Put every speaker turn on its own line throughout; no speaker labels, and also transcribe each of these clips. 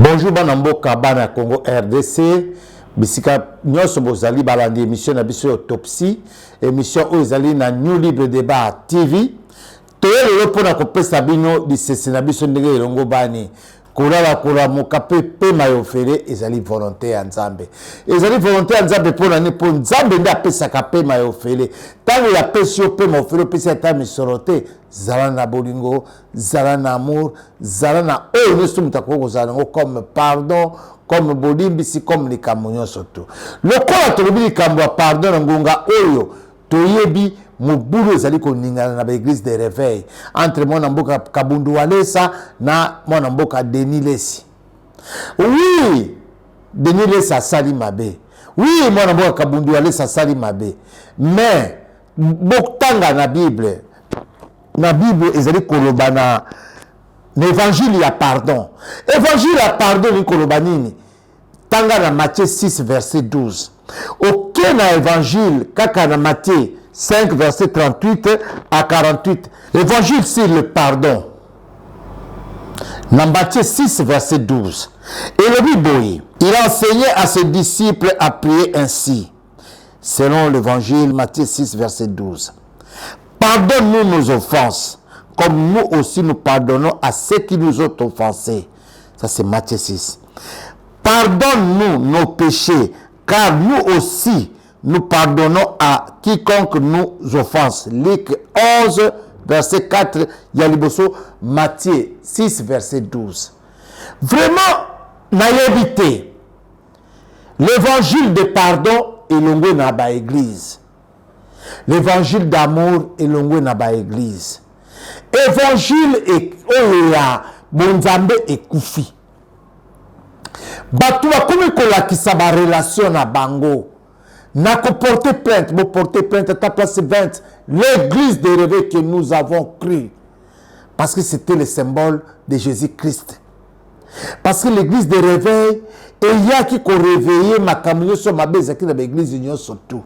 Bonjour Banamboka Bana Congo RDC. Bisika nyonso bozali balandi émission na biso autopsie, émission oyezali na New Libre Débat TV. Toyelo pona kopesa bino disese na biso ndenge elongo bani. Kolala kola mokape pe mayofere ezali volonté ya Nzambe. Ezali volonté ya Nzambe pona ne po Nzambe nda pesa ka pe mayofere. Tango ya pesio pe mayofere pesa ta misorote zala na bolingo, zala na amour, zala na oyo nesto mutako zala comme pardon, comme bolimbisi, comme les camognons surtout. Le corps to lobi kambo pardon ngonga oyo toyebi Mobulu ezali koningana na l'église de réveil entre mon mboka Kabundu Walesa na mon mboka Denis Lesi. Oui, Denis Lesi asali mabe. Oui, mon mboka Kabundu Walesa asali mabe. Mais boktanga na Bible ezali koloba na l'évangile ya pardon. Évangile ya pardon ni koloba nini? Tanga na Matthieu 6 verset 12. Aucun évangile kaka na Matthieu 5, verset 38 à 48. Évangile sur le pardon. Dans Matthieu 6, verset 12. Et le Bible, il enseignait à ses disciples à prier ainsi. Selon l'évangile, Matthieu 6, verset 12. Pardonne-nous nos offenses, comme nous aussi nous pardonnons à ceux qui nous ont offensés. Ça, c'est Matthieu 6. Pardonne-nous nos péchés, car nous aussi, nous pardonnons à quiconque nous offense. Luc 11, verset 4, Yaliboso, Matthieu 6, verset 12. Vraiment, naïveté. L'évangile de pardon est l'ongwe na ba église. L'évangile d'amour est l'ongwe na ba église. Évangile est oya, bonzambe et koufi. Batu ba komi kolakisa ba relation na bango. N'a qu'à porter plainte, à ta place 20, l'église de réveil que nous avons cru. Parce que c'était le symbole de Jésus-Christ. Parce que l'église de réveil, il y a qui réveillé ma camion sur ma base qui dans l'église union surtout.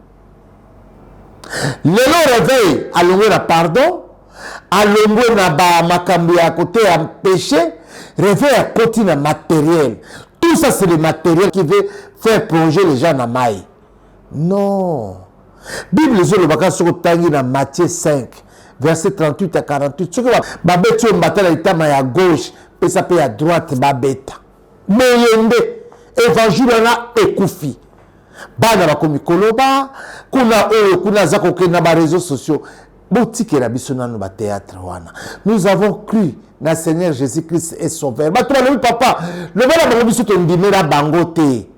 Le réveil, à l'ongwe na pardon, à l'ongwe na ba makambi à côté à péché, réveil à côté na matériel. Tout ça c'est le matériel qui veut faire plonger les gens dans maille. Non. Bible zolo baka soko tangi na Matthieu 5 verset 38 à 48. Soko ba beto mbatala itama ya gauche pesa pe ya droite ba beta. Moyende évangile na ekufi. Bana ba komi koloba kuna oyo kuna zako kena ba réseaux sociaux. Botike la biso na no ba théâtre wana. Nous avons cru na Seigneur Jésus-Christ est sauveur. Ba toi le papa, le bana ba biso to ndimela bangote.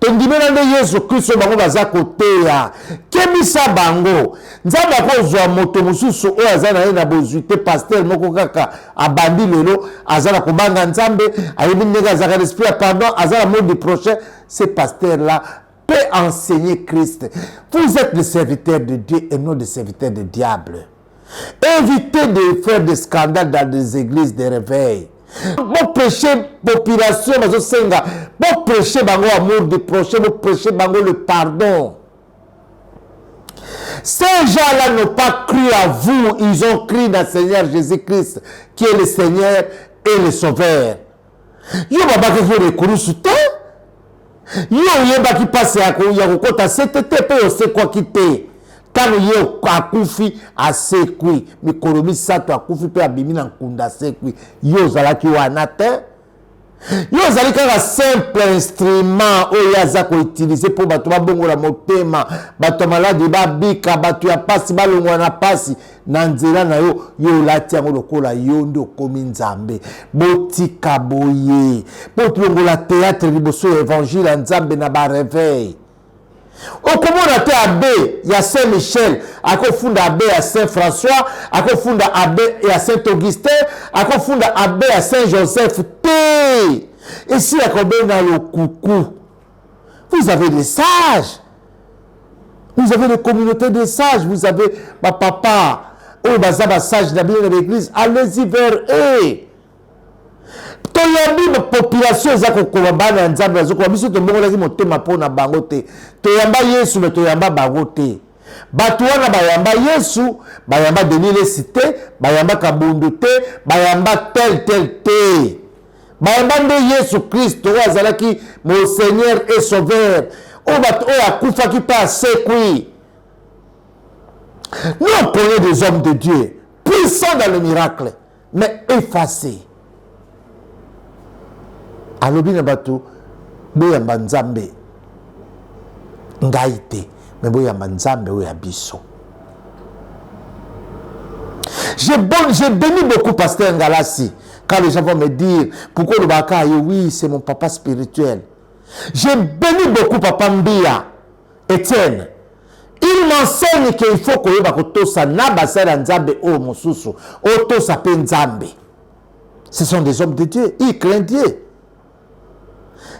Tondimena nde Yesu Kristo bango baza koteya kemisa bango nzamba kozwa moto mususu oyo aza na ye na bozwite pasteur moko kaka abandi lelo azana kobanga nzambe ayebi ndenge azaka l'esprit ya pardon azana mot du prochain. Ce pasteur là peut enseigner Christ. Vous êtes des serviteurs de Dieu et non des serviteurs du diable. Évitez de faire des scandales dans des églises de réveil. Bon prêcher population, bon prêcher bango amour du prochain, bon prêcher bango le pardon. Ces gens-là n'ont pas cru à vous, ils ont cru dans le Seigneur Jésus-Christ, qui est le Seigneur et le Sauveur. Yo baba qui veut recourir sur toi. Yo yeba qui passe à kota CTT pe ose quoi quitter. Quand yo akufi asekwi mikorobi sato akufi pe abimi na nkunda sekwi yo zalaki wana te yo zali kaka simple instrument oyo aza ko utiliser pour bato babongola motema bato maladi babika bato ya pasi balongwa na pasi na nzela na yo yo lati yango lokola yo ndo komi nzambe botika boye botlongola théâtre liboso évangile ya nzambe na ba réveil. Au komona te abbé ya Saint-Michel, akofunda abbé ya Saint-François, akofunda abbé ya Saint-Augustin, akofunda abbé ya Saint-Joseph te. Ici akobe na le coucou. Vous avez des sages. Vous avez des communautés de sages, vous avez ma papa, oh bazaba sage na bien de l'église, allez-y vers eux. Toyambi ma population za kokoba bana nzambe azoko biso to mbongo lazi motema pona bango te toyamba Yesu me toyamba bango te Batu wana bayamba Yesu, bayamba Denis Lesi te, bayamba Kabundu te, bayamba tel te. bayambande Yesu Christ oyo azalaki mon Seigneur et Sauveur oyo akufaki pa asekwi. Nous prenons des hommes de Dieu puissants dans le miracle mais effacés. Alobi na bato boyamba Nzambe ngai te mais boyamba Nzambe oyo ya biso. J'ai béni beaucoup Pasteur Ngalassi quand les gens vont me dire pourquoi le baka oui c'est mon papa spirituel. J'ai béni beaucoup Papa Mbia Etienne. Il m'enseigne qu'il faut que yoba kotosa na basala Nzambe o mosusu o tosa pe Nzambe. Ce sont des hommes de Dieu, ils craignent Dieu.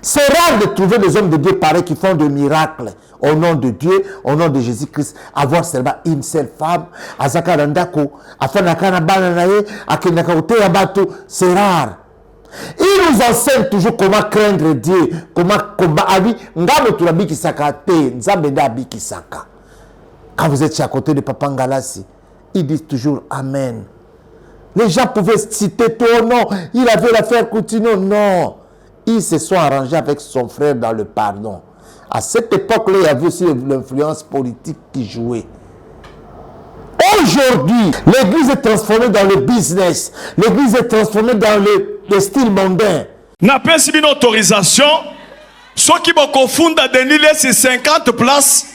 C'est rare de trouver des hommes de Dieu pareils qui font des miracles au nom de Dieu, au nom de Jésus-Christ. Avoir seulement une seule femme, azaka randako, afanaka na bananaye, akenaka ote abato, c'est rare. Il nous enseigne toujours comment craindre Dieu, comment combattre. Abi, ngabo tulabiki saka te, nzambe da biki saka. Quand vous êtes à côté de Papa Ngalassi, ils disent toujours Amen. Les gens pouvaient citer ton nom, il avait l'affaire continue, non. Ils se sont arrangés avec son frère dans le pardon. À cette époque-là, il y avait aussi l'influence politique qui jouait. Aujourd'hui, l'église est transformée dans le business. L'église est transformée dans le style mondain.
N'a pas une autorisation. Ceux qui vont confondre Denis, c'est 50 places.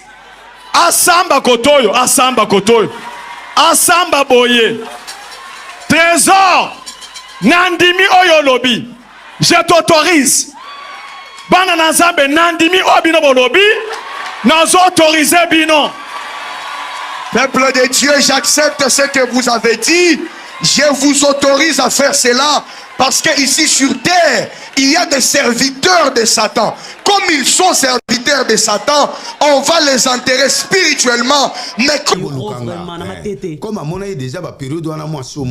Asamba Kotoyo, Asamba Kotoyo, Asamba Boye. Trésor, Nandimi Oyolobi. Je t'autorise. Bana Nazambe Nandimi Obino Bolobi. Nous autorisé Bino.
Peuple de Dieu, j'accepte ce que vous avez dit. Je vous autorise à faire cela. Parce qu'ici sur terre, il y a des serviteurs de Satan. Comme ils sont serviteurs de Satan, on va les enterrer spirituellement. Mais
comme à mon avis, déjà, la période où on a moins chaud,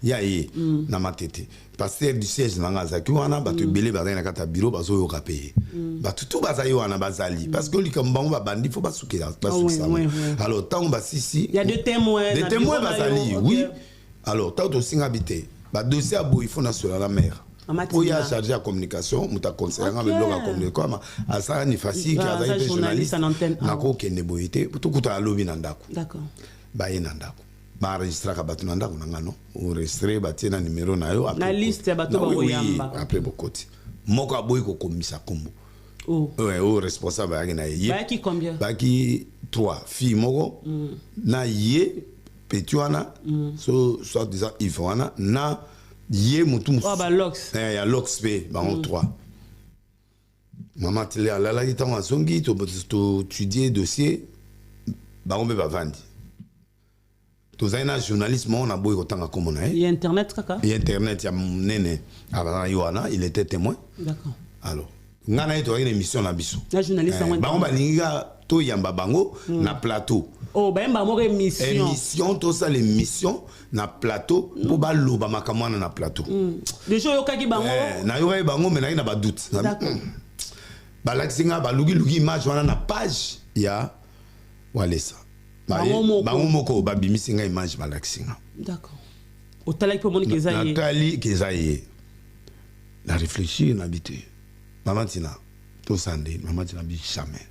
il y a pasteur du siège nangazaki wana batu belé bazali na kata bureau bazo yo kapé batu tout bazali wana bazali parce que comme bango ba bandi faut pas soukela pas soukela alors tant ba sisi
il y a des témoins
bazali oui alors tant to singa habité ba dossier abo il faut national la mer pour y a chargé à communication muta conseiller nga bloc à communication asa ni facile qui a été journaliste nako kende boyité tout kuta lobby nandako
d'accord
ba yenandako ba enregistrer ka batu nanda kunanga no enregistrer ba tiena numéro na yo
na liste ba to ba yamba
après bokoti moko aboyi ko komisa kombo ouais au responsable ya na ye
ba ki combien
ba ki 3 filles moko na ye petuana so soit disant Ivana na ye mutum
ba lox
ya lox pe ba 3 maman télé ala la kitanga zongi to étudier dossier ba ngombe ba vandi. Tous les journalistes, on a beau autant comme on a.
Il y a internet, kaka.
Il y a internet, il y a Nene, Yohana, il était témoin.
D'accord.
Alors, on a une émission là biso.
La journaliste
on va linga to yamba bango na plateau.
Oh, ben ba mo émission.
Émission to ça l'émission na plateau pour ba loba makamwana na plateau.
Déjà yo kaki bango.
Na yo bango mais na ba doute. Ba laxinga ba lugi image wana na page ya walesa. Bango moko babimisi nga image balaxinga.
D'accord. Otala ko moni kezaye.
Natali kezaye. Na réfléchir na habité. Maman Tina, tout sandé, maman Tina bi jamais.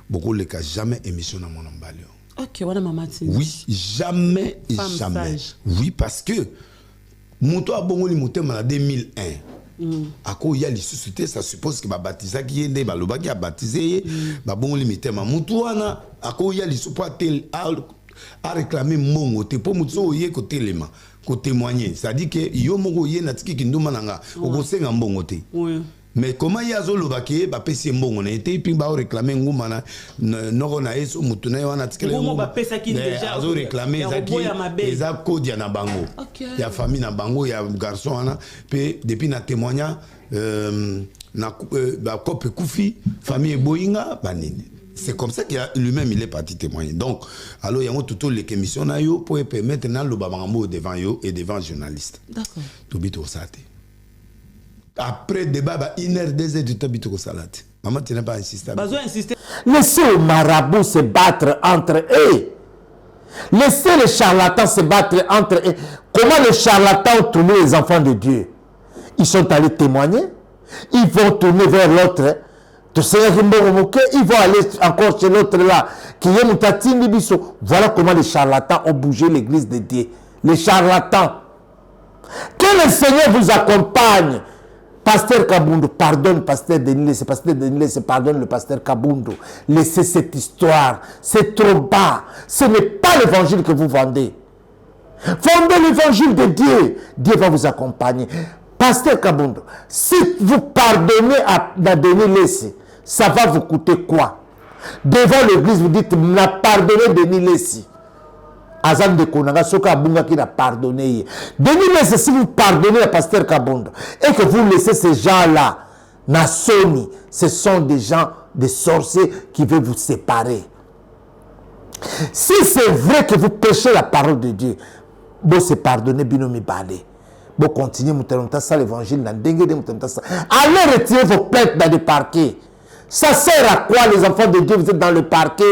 Beaucoup les cas jamais émission dans mon embalio.
OK, voilà maman Tina.
Oui, jamais et jamais. Oui parce que mon toi bongo li motem en 2001. Ako ya li société ça suppose que ba baptisa qui ende ba loba qui a baptisé ba bon limité ma mutu wana ako ya li supporter a réclamer mongo te pour mutu oye ko telema ko témoigner ça dit que yo mongo ye na tiki kinduma nanga oko senga mbongo te mais comment ya zo loba ke ba pesi mbongo na été puis ba réclamer nguma na noko na eso mutu na wana tiki
nguma ba pesa ki déjà
zo réclamer zaki eza code na bango ya famille na bango ya garçon wana pe depuis na témoignage na ba kope kufi famille boyinga banini. C'est comme ça qu'il lui-même il est parti témoigner. Donc, alors il y a tout les émissions na yo pour permettre na lo babango devant yo et devant journaliste.
D'accord.
Tobito sate. Après débat 1 heure 2 heures de tobito salate. Maman tu n'as pas insisté.
Bazo insister.
Laissez les marabouts se battre entre eux. Laissez les charlatans se battre entre eux. Comment les charlatans ont tourné les enfants de Dieu? ils sont allés témoigner. Ils vont tourner vers l'autre. Ils vont aller encore chez l'autre là. Voilà comment les charlatans ont bougé l'église de Dieu. Les charlatans. Que le Seigneur vous accompagne. Pasteur Kabundo, pardonne Pasteur Denis, c'est Pasteur Denis, pardonne le Pasteur Kabundo. Laissez cette histoire. C'est trop bas. Ce n'est pas l'évangile que vous vendez. Vendez l'évangile de Dieu. Dieu va vous accompagner. Pasteur Kabundo, si vous pardonnez à Denis Lessi, ça va vous coûter quoi? Devant l'église, vous dites, n'a pardonné Denis Lessi. Azam de Konanga, Soka Bunga qui l'a pardonné. Denis Lessi, si vous pardonnez à Pasteur Kabundo et que vous laissez ces gens-là, Nassoni, ce sont des gens, des sorciers qui veulent vous séparer. Si c'est vrai que vous prêchez la parole de Dieu, vous se pardonnez, binomi balé. Vous continuez, ça l'évangile, allez retirer vos plaintes dans les parquets. Ça sert à quoi les enfants de Dieu? Vous êtes dans le parquet,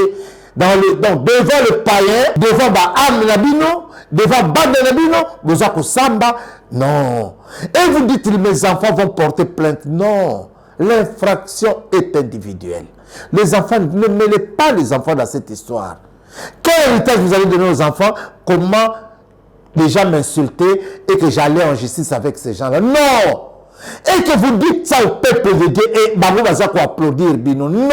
devant le païen, devant Baam Nabino, devant Bad Nabino, vous avez Samba. Non. Et vous dites, mes enfants vont porter plainte. Non. L'infraction est individuelle. Les enfants, ne mêlez pas les enfants dans cette histoire. Quel héritage vous allez donner aux enfants? Comment les gens m'insultaient et que j'allais en justice avec ces gens-là? Non! Et que vous dites ça au peuple de Dieu et Babou Bazako applaudir Bino. Non!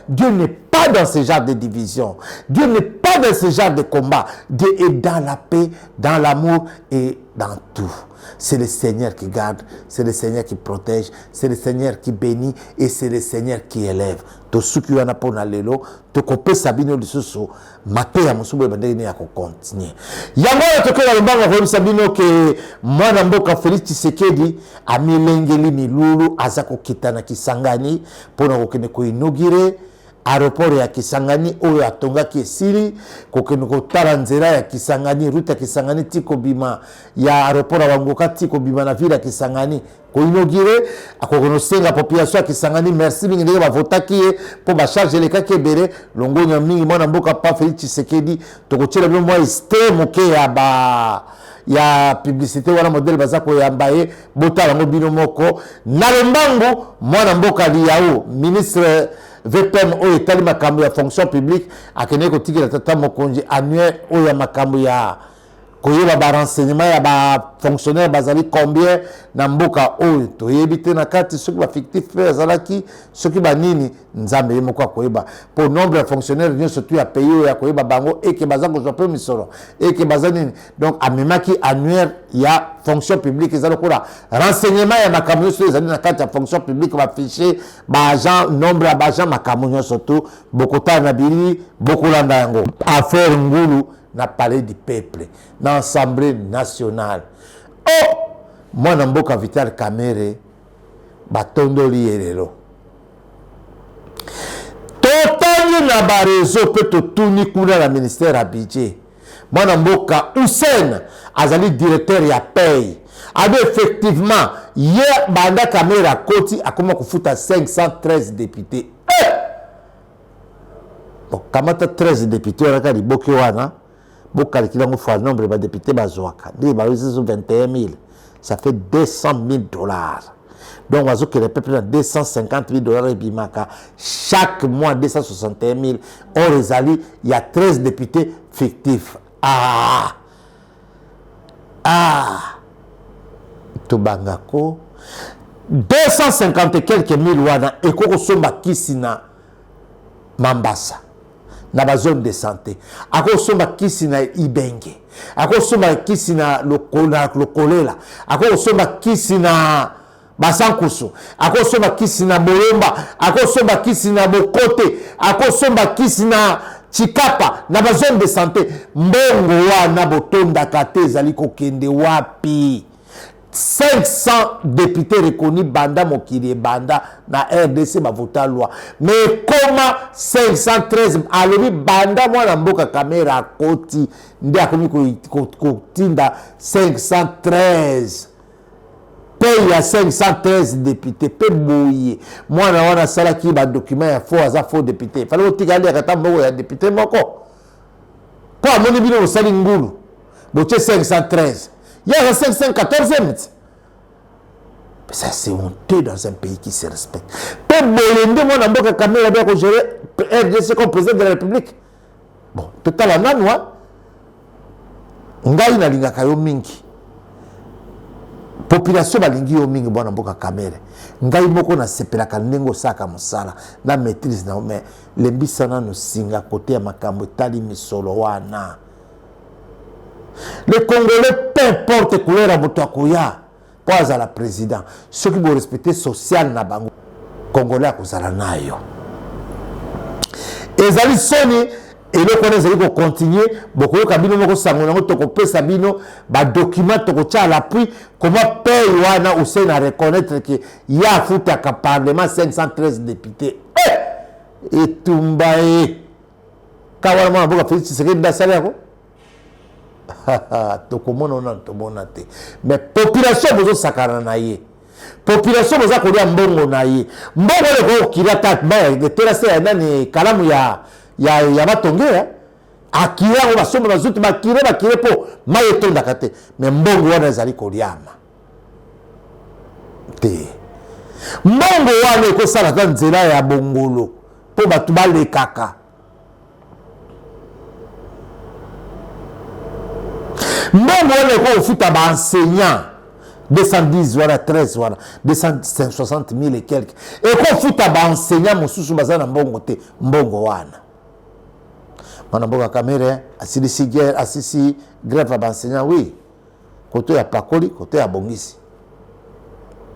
Dieu n'est pas dans ce genre de division. Dieu n'est pas dans ce genre de combat. Dieu est dans la paix, dans l'amour et dans tout. C'est le Seigneur qui garde, c'est le Seigneur qui protège, c'est le Seigneur qui bénit et c'est le Seigneur qui élève. To suki wana pona lelo, to kope sabino lisusu, mape ya musubu bandege ni yako continue. Yango ya toke ya lumbanga kwa sabino ke mwana mboka Félix Tshisekedi amilengeli milulu azako kitana Kisangani pona kokene ko inaugurer aéroport ya Kisangani oyo atongaki esili kokene kotala nzela ya Kisangani route ya Kisangani tiko bima ya aéroport ya Bangoka tiko bima na ville ya Kisangani ko inauguré akokono senga population ya Kisangani merci mingi ndenge bavotaki po ba charge le kake bere longonya mingi mwana mboka pa Félix Tshisekedi tokochela bino mwa extrême ke ya publicité wana modèle bazako yambaye botala ngo bino moko na lombangu mwana mboka liao ministre VPM oyo etali makambo ya fonction publique akene kotikela tata mokonzi annuel oyo ya makambo ya koyeba ba renseignement ya ba fonctionnaire bazali combien na mboka oyo toyebi te na kati soki ba fictif pe azalaki soki ba nini nzambe ye moko akoyeba pour nombre de fonctionnaires nyonso tu ya pays oyo ya koyeba bango eke baza kozwa pe misolo eke baza nini donc amemaki annuel ya fonction publique ezali kola renseignement ya makambo nyonso ezali na kati ya fonction publique ba fichier ba agent nombre ya ba agent makambo nyonso tu bokota na bili bokolanda yango affaire ngulu na palais du peuple, na l'Assemblée nationale. Oh! Moi, na mboka Vital Kamerhe, batondoli elelo. Totani na ba réseau pe totuni kuna na ministère à budget. Moi, na mboka Hussein, azali directeur ya paye. Abe effectivement, hier, banda Kamerhe a koti, a comment kufuta 513 députés. Bon, kamata 13 députés, on a dit boke wana. Vous calculez le nombre de députés, 21 000. Ça fait 200 000 dollars. Donc, on va dire que le peuple a 250 000 dollars et bimaka. Chaque mois, 261 000. Or, il y a 13 députés fictifs. Tobangako. 250 et quelques mille wana. Et qu'on somba kisina Mambasa. Na ba zone de santé ako somba kisi na Ibenge ako somba kisi na lokolela ako somba kisi na Basankusu ako somba kisi na Bolomba ako somba kisi na Bokote ako somba kisi na Chikapa na ba zone de santé mbongo wana botonda kate ezali kokende wapi 500 députés reconnus banda mokili banda na RDC ba vota loi mais comment 513 alobi banda mwana mboka Kamerhe akoti ndi akomi kotinda 513 paye ya 513 députés pe boye mwana wana salaki ba document ya faux aza faux député fallait otikali akata mboko ya député moko po amoni bino osali ngulu boche 513 il y a 514 minutes. Ça, c'est honteux dans un pays qui se respecte. Peut bolender moi dans Mboka Kamere bien que gérer RDC comme président de la République. Bon, total en anoi. Ngai na lingaka yo mingi. Population balingi yo mingi bona Mboka Kamere. Ngai moko na sepelaka ndenge osaka mosala na maîtrise na mais lembisana no singa côté ya makambo tali misolo wana. Les Congolais, peu importe couleur à Boutakoya, pas à la président. Ceux qui vont respecter social na bango Congolais à kozala nayo. Et zali soni et le connaissez que continuer beaucoup kabino moko sango ngo to ko pesa bino ba document to ko tia à l'appui comment paye wana aussi na reconnaître que ya futa ka parlement 513 députés. Et tumbae kawana boka Félix Tshisekedi da salaire. Mais population vous sakana na ye. Population vous a kolia mbongo na ye. Mbongo le ko kirata ba de terase ya nani kalamu ya batongea. Akira ko basomba bazuti bakire po mayetonda kate. Mais mbongo wana ezali koliama. Te. Mbongo wana ko sala ta nzela ya bongolo po batu balekaka. Mbongo wana ko futa ba enseignant 210 voilà 13 voilà 260 000 et quelques et ko futa ba enseignant mususu bazana mbongo te mbongo wana mana Mboka Kamere asisi guerre asisi grève ba enseignant oui côté ya pakoli côté ya bongisi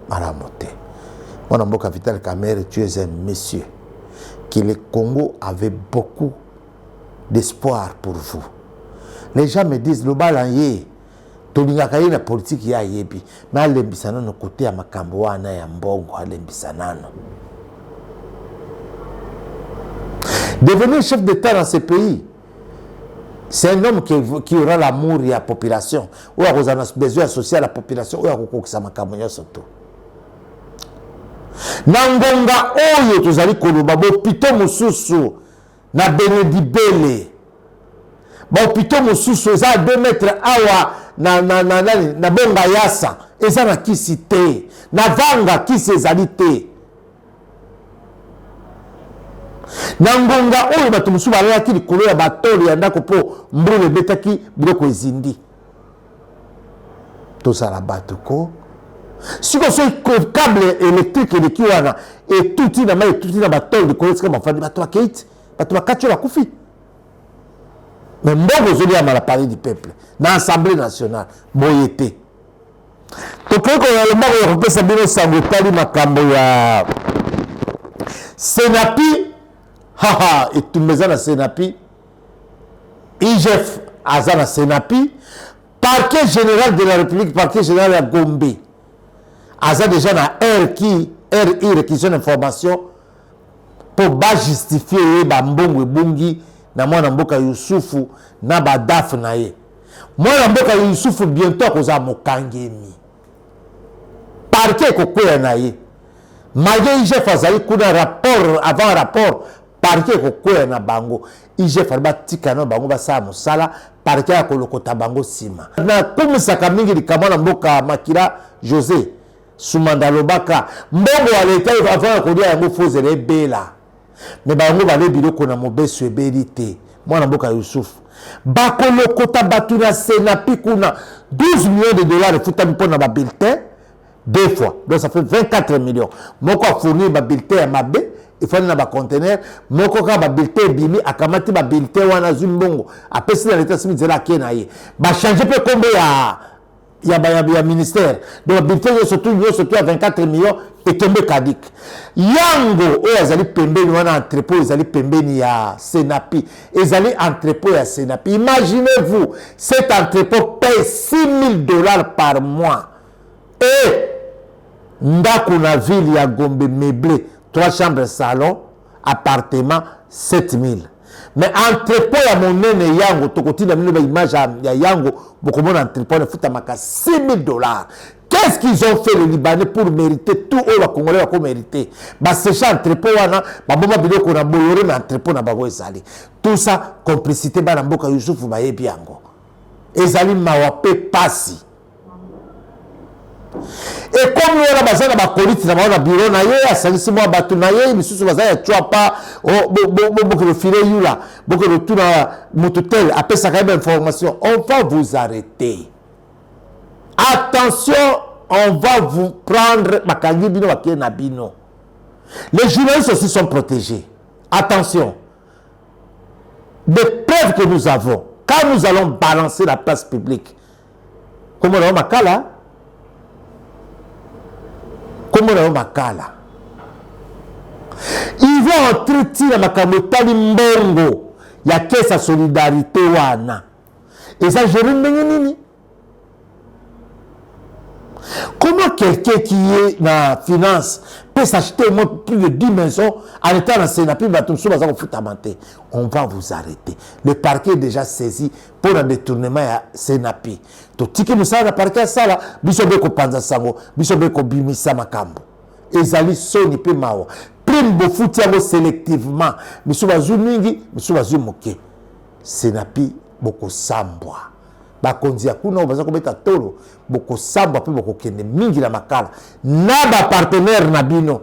maramote mana Mboka Vital Kamere tu es un monsieur que le Congo avait beaucoup d'espoir pour vous. Les gens me disent le balanyer tolingaka na politique ya yebi mais alembisana no côté ya makambo wana ya mbongo alembisana. Devenir chef d'État dans ce pays, c'est un homme qui aura l'amour de la population, ou a besoin associé à la population, ou a kokokisa makambo nyonso to. Nangonga oyo tozali koloba bo pito mususu na Benedibele. Bon pito mususu za 2 mètres awa na bonga yasa eza na kisi te na vanga kisi ezali te na ngonga oyo bato mususu balalaki likolo ya batoli ya ndako po mbulu ebetaki biloko ezindi tosala bato ko siko so câble électrique eleki wana etuti na mai etuti na batoli likolo esika bafandi bato bakeiti bato bakati oyo bakufi. Mais mbongo zoli ya malapari du peuple dans l'Assemblée nationale boyete tokeko na mbongo ya kopesa bino sango tali makambo ya Senapi haha etumeza na Senapi IGF azana Senapi parquet général de la République parquet général ya Gombe aza déjà na RI réquisition d'information pour ba justifier ba mbongo ebungi na mwana Mboka Yusufu na badaf na ye mwana Mboka Yusufu bientôt akoza mokangemi parquet kokwea na ye malgré IGF azali kuna rapport avant rapport parquet kokwea na bango IGF alba tika na bango basala mosala parquet akolokota bango sima na kumisaka mingi likamwana Mboka Makila José Sumanda Lobaka mbongo aleta avant kolia yango fozele bela mais bango bale biloko na mobeso ebeli te mwana Mboka Yusufu bakolokota batu na Senapi kuna 12 millions de dollars futa mpona ba bulletin 2 fois donc ça fait 24 millions moko a fourni ba bulletin ya mabe ifani na ba conteneur moko ka ba bulletin bimi akamati ba bulletin wana zumbongo apesi na leta simi zela kena ye ba changer pe kombo ya ministère donc bulletin yo surtout à 24 millions et tombé kadik yango oyo azali pembeni wana entrepôt ezali pembeni ya Senapi ezali entrepôt ya Senapi. Imaginez-vous cet entrepôt paye $6,000 par mois et ndako na ville ya Gombe meublé 3 chambres salon appartement 7,000 mais entrepôt ya monene yango tokotina mino ba image ya yango bokomona entrepôt na futa maka $6,000. Qu'est-ce qu'ils ont fait les Libanais pour mériter tout au Congolais pour mériter? Bah c'est ça entrepôt wana, bah bon biloko qu'on a boyore mais entrepôt na bago ezali. Tout ça complicité ba na Mboka Yusufu ba yebi yango. Ezali mawape pasi. Et comme nous avons besoin de colite dans le bureau, à 5-6 mois, nous sommes besoin de pas, beaucoup de filets, beaucoup de tout dans mototel, après ça, quand même information, on va vous arrêter. Attention, on va vous prendre les journalistes aussi sont protégés. Attention. Des preuves que nous avons, quand nous allons balancer la place publique, comment on a Makala? Comment on a Makala? Il va entrer dans Makamotali Mbongo. Il y a que sa solidarité wana. Et ça, je ne. Comment quelqu'un qui est dans la finance peut s'acheter au moins plus de 10 maisons en étant dans le Sénapi, on va vous arrêter. Le parquet est déjà saisi pour un détournement à Sénapi. Tout ce qui nous a le parquet, ça là, bisobeko panzasango, bisobeko bimisa makambo. Ezali soni pe mawa. Prime bofuti yango sélectivement. Misobazu mingi, misobazu moke. Sénapi boko sambwa. Bakonzi ya kuna baza kobeta tolo boko samba pe boko kende mingi la makala na ba partenaire na bino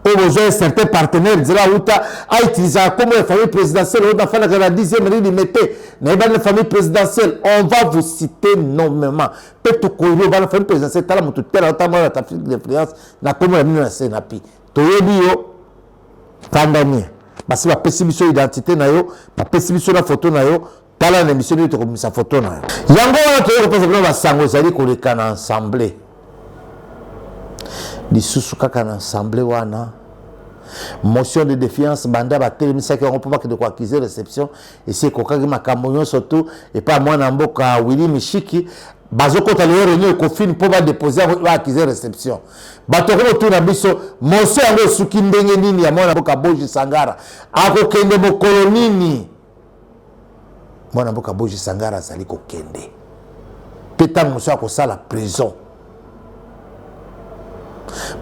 o besoin certains partenaires dira uta a utiliser comme la famille présidentielle on a fait la 10e rue mettez na ba la famille présidentielle on va vous citer nommément peut to ko yo ba la famille présidentielle tala mutu tela tama la trafic d'influence na comme la mino na Senapi to yebi yo pandamie basi ba pesibiso identité na yo ba pesibiso na photo na yo tala na émission de comme sa photo na yango wana to ko pesa ba sango zali ko leka na assemblée lisusu kaka na assemblée wana motion de défiance banda ba telemisa ki on peut pas que de quoi accuser réception et c'est ko kaki makambo surtout et pas moi na mboka Willy Mishiki bazoko ta le réunion ko fin pour ba déposer ba accuser réception bato ko to na biso motion yango suki ndenge nini ya mwana mboka Boji Sangara ako kende mo kolonini mwana mboka Boji Sangara azali kokende peta moso akosala prison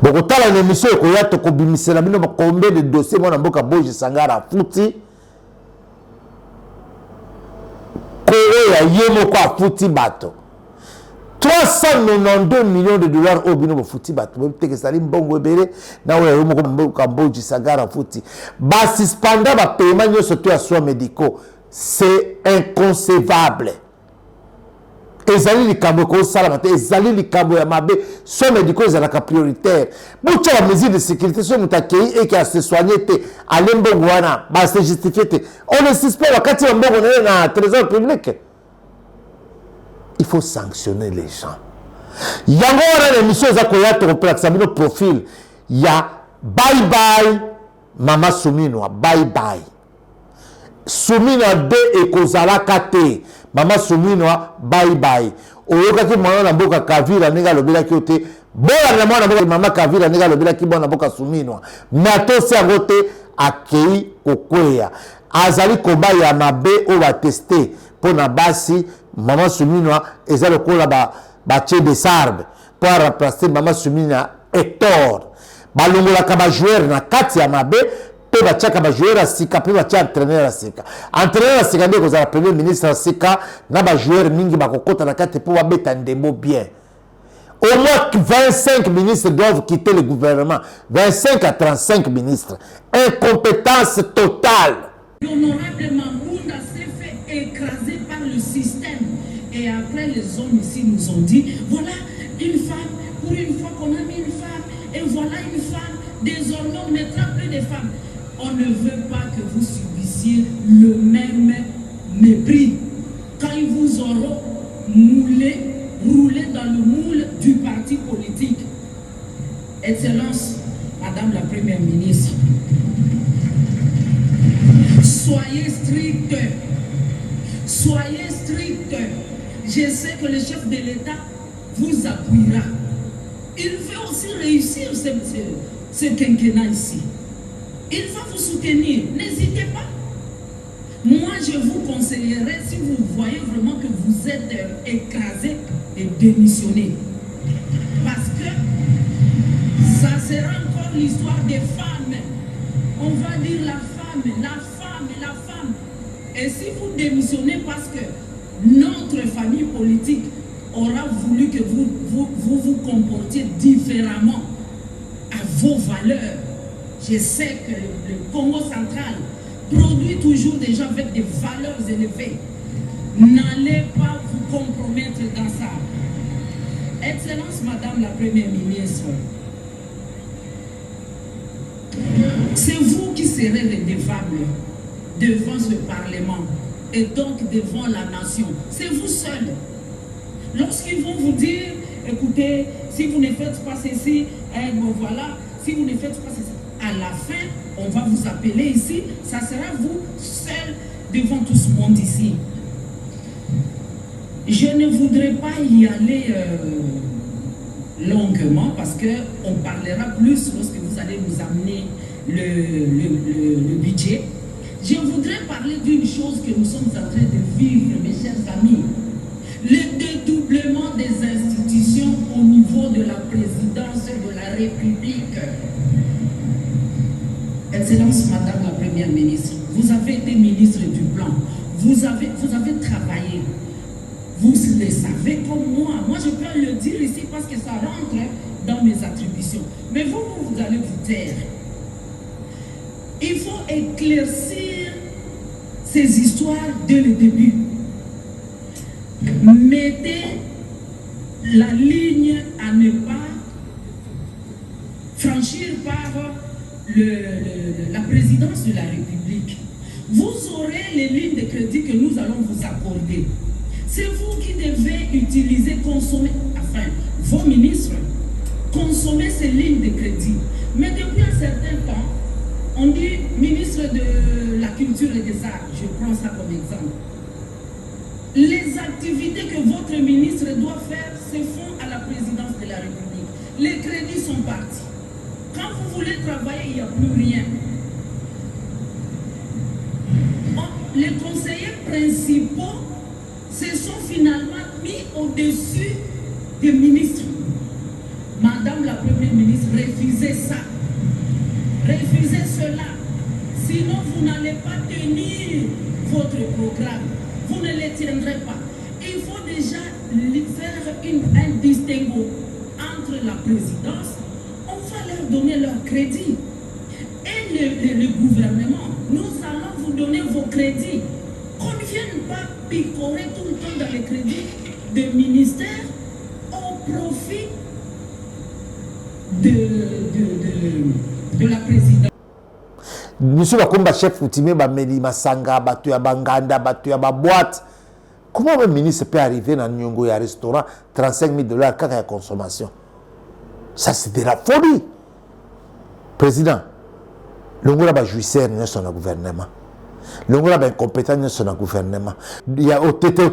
bokotala na émission ekoya tokobimisela bino combien de dossiers mwana mboka Boji Sangara afuti koyo ya ye moko afuti bato 392 millions de dollars au bino bofuti bato boteke sali mbongo ebele na oyo yo moko mboka Boji Sangara afuti basispanda bapaiement nyonso to ya soins médicaux. C'est inconcevable. Ezali likambo ko sala mate ezali likambo ya mabe soins médicaux ezalaka prioritaire. Mucha la mesure de sécurité so mutakei et qui a se soigner te alembo wana ba se justifier te. On ne suspect wakati wa mbongo na trésor public. Il faut sanctionner les gens. Yango wana l'émission za ko ya to complexe bino profil ya bye bye Mama Suminwa bye bye. Suminwa de ekozala kate Mama Suminwa bye bye oyoka ki mwana na mboka Kavira ninga lobela ki ote bola na mwana mboka Mama Kavira ninga lobela ki bona mboka Suminwa mato se ngote akei kokweya azali koba ya mabe o ba tester pona basi Mama Suminwa ezalo kola ba che de sarbe pour remplacer Mama Suminwa Hector balongola ka ba joueur na kati ya mabe pe bachaka ba joueur asika pe bacha entraîneur asika nde ko za premier ministre asika na ba joueur mingi bakokota na kati pour babeta ndembo bien. Au moins 25 ministres doivent quitter le gouvernement, 25 à 35 ministres. Incompétence totale.
L'honorable Mamounda s'est fait écraser par le système et après les hommes ici nous ont dit voilà une femme, pour une fois qu'on a mis une femme et voilà une femme, désormais on ne mettra plus de femmes. On ne veut pas que vous subissiez le même mépris. Quand ils vous auront roulé dans le moule du parti politique. Excellence, Madame la Première ministre, soyez stricte. Soyez stricte. Je sais que le chef de l'État vous appuiera. Il veut aussi réussir ce quinquennat ici. Il va vous soutenir, n'hésitez pas. Moi, je vous conseillerais, si vous voyez vraiment que vous êtes écrasé, et démissionner. Parce que ça sera encore l'histoire des femmes. On va dire la femme, la femme, la femme. Et si vous démissionnez parce que notre famille politique aura voulu que vous comportiez différemment à vos valeurs. Je sais que le Congo central produit toujours des gens avec des valeurs élevées. N'allez pas vous compromettre dans ça. Excellence, Madame la Première ministre, c'est vous qui serez redevable devant ce Parlement et donc devant la nation. C'est vous seul. Lorsqu'ils vont vous dire, écoutez, si vous ne faites pas ceci, bon voilà, si vous ne faites pas ceci, à la fin, on va vous appeler ici, ça sera vous seul devant tout ce monde ici. Je ne voudrais pas y aller longuement parce qu'on parlera plus lorsque vous allez nous amener le budget. Je voudrais parler d'une chose que nous sommes en train de vivre, mes chers amis. Le dédoublement des institutions au niveau de la présidence de la République. Excellence, Madame la Première ministre, vous avez été ministre du Plan. Vous avez travaillé. Vous le savez comme moi. Moi, je peux le dire ici parce que ça rentre dans mes attributions. Mais vous allez vous taire. Il faut éclaircir ces histoires dès le début. Mettez la ligne à ne pas franchir par la présidence de la République. Vous aurez les lignes de crédit que nous allons vous accorder. C'est vous qui devez utiliser, consommer, enfin, vos ministres, consommer ces lignes de crédit. Mais depuis un certain temps, on dit ministre de la Culture et des Arts, je prends ça comme exemple. Les activités que votre ministre doit faire se font à la présidence de la République. Les crédits sont partis. Quand vous voulez travailler, il n'y a plus rien. Les conseillers principaux se sont finalement mis au-dessus des ministres. Madame la Première ministre, refusez ça. Refusez cela. Sinon, vous n'allez pas tenir votre programme. Vous ne les tiendrez pas. Il faut déjà faire un distinguo entre la présidence. On va leur donner leur crédit. Et le gouvernement, nous allons vous donner vos crédits. Qu'on ne vienne pas picorer tout le temps dans les crédits des ministères au profit de la présidence.
Monsieur Bakomba, chef coutumier, Bameli Masanga, Batu ya Banganda, Batu ya Baboite. Comment un ministre peut arriver dans Nyongo et un restaurant, 35 000 $ quand il y a consommation? Ça, c'est de la folie. Président, l'Ongola va jouisseur dans son gouvernement. L'Ongola va incompétent dans son gouvernement. Il y a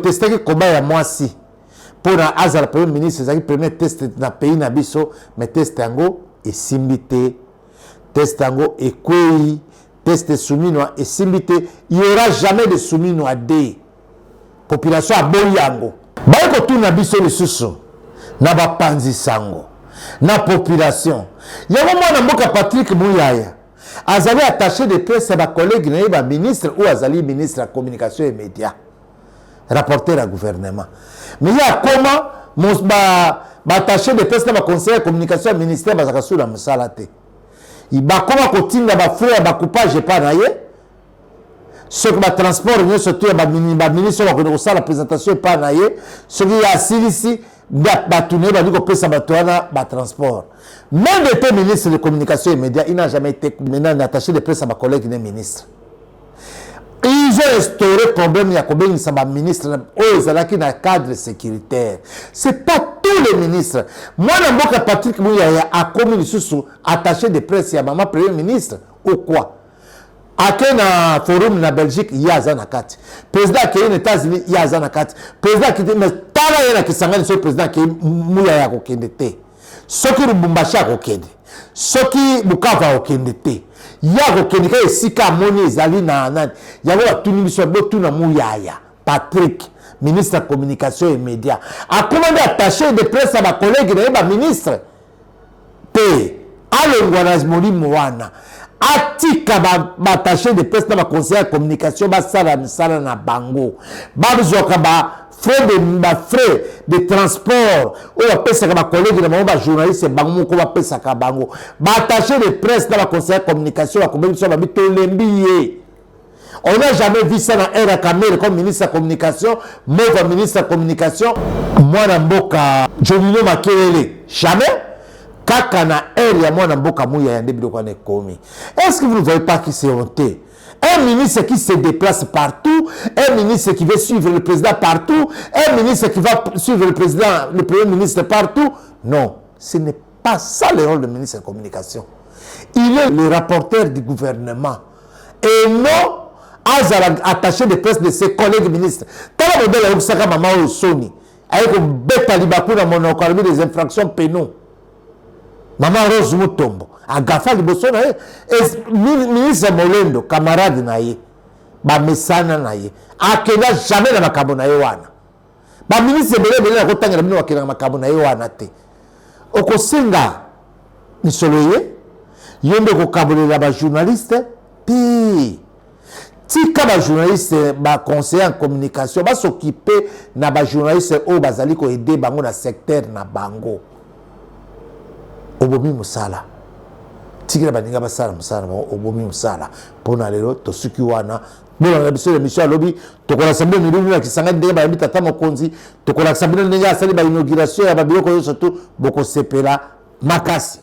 testé que combat à moi si. Pour un hasard, le premier ministre, c'est le premier test dans le pays, mais test tango et simbité. Test tango et kouyi. Test souminois et simbité. Il n'y aura jamais de souminois des population à Boyango. Baïko tout na biso le susu. Na ba panzi sango. Na population. Il y a un moment dans Patrick Mouyaya. Azali attaché de presse à ma collègue, ministre ou Azali ministre de la communication et médias. Rapporteur à gouvernement. Mais il y a comment mon attaché de presse à ma conseiller de communication et ministère de la Moussalate. Il va comment continuer à faire un coupage pas naïe. Ce qui va transport, surtout le ministre de la présentation et pas naïe. Ce qui est assis ici. Batourner, transport. Même le ministre de communication et médias, il n'a jamais été maintenant attaché de presse à ma collègue ministre. Ils ont instauré le problème, il y a combien de ministres qui dans le cadre sécuritaire. Ce n'est pas tous les ministres. Moi, je Patrick Mouyaya a commis attaché de presse à ma premier ministre ou quoi? Aké na forum na Belgique il y a Zanakati. Président qui est aux États-Unis il y a Zanakati. Président qui est mais tala yana qui sangani sur président qui Mouyaya ko kendete. Soki Lubumbashi ko kende. Soki Bukavu ko kendete. Ya ko kende ka esika moni ezali na nani. Ya ko tuni biso botu na Mouyaya. Patrick, ministre de la communication et médias, a commandé attaché de presse à ma collègue na ministre. P. Alengwanas Moli Moana. Atika attaché de presse dans ma conseiller de communication, sala na bango. Babzoka ba frais de transport oyo bapesaka bakolege na bango bajournaliste bango moko bapesaka bango baattaché de presse na baconseiller communication bakombeli biso babi tolembi ye. On n'a jamais vu ça dans Era Kamere comme ministre de la communication, mauvais ministre de la communication. Moi, Namboka, Jonino Makelele, jamais. Kakana El, ya moi, Namboka Mouya, Yande Bilokwane Komi. Est-ce que vous ne voyez pas qui c'est honté? Un ministre qui se déplace partout, un ministre qui veut suivre le président partout, un ministre qui va suivre le président, le premier ministre partout. Non, ce n'est pas ça le rôle du ministre de la communication. Il est le rapporteur du gouvernement. Et non, attaché de presse de ses collègues ministres. Tant que modèle a eu maman au Sony, avec un bête talibakou dans mon économie des infractions pénales. Maman Rose Moutombo, a gafa liboso na ministre Molendo, camarade na ye, ba mesana na ye, akena jamais na makambo na ye wana. Ba ministre belé na kotanga na bino akena na makambo na ye wana te. Okosenga ni soloye, yende ko kabolela ba journaliste, pi tika ba journaliste ba conseiller en communication ba s'occuper na ba journaliste o bazali ko aider bango na secteur na bango obomi musala tika baninga basala musala obomi musala pona lelo to suki wana bona na biso émission ya lobi to kola sambe milulu na kisanga ndenge ba yambita tamo konzi to kola sambe ndenge asali ba inauguration ya ba biloko yo surtout boko sepela makasi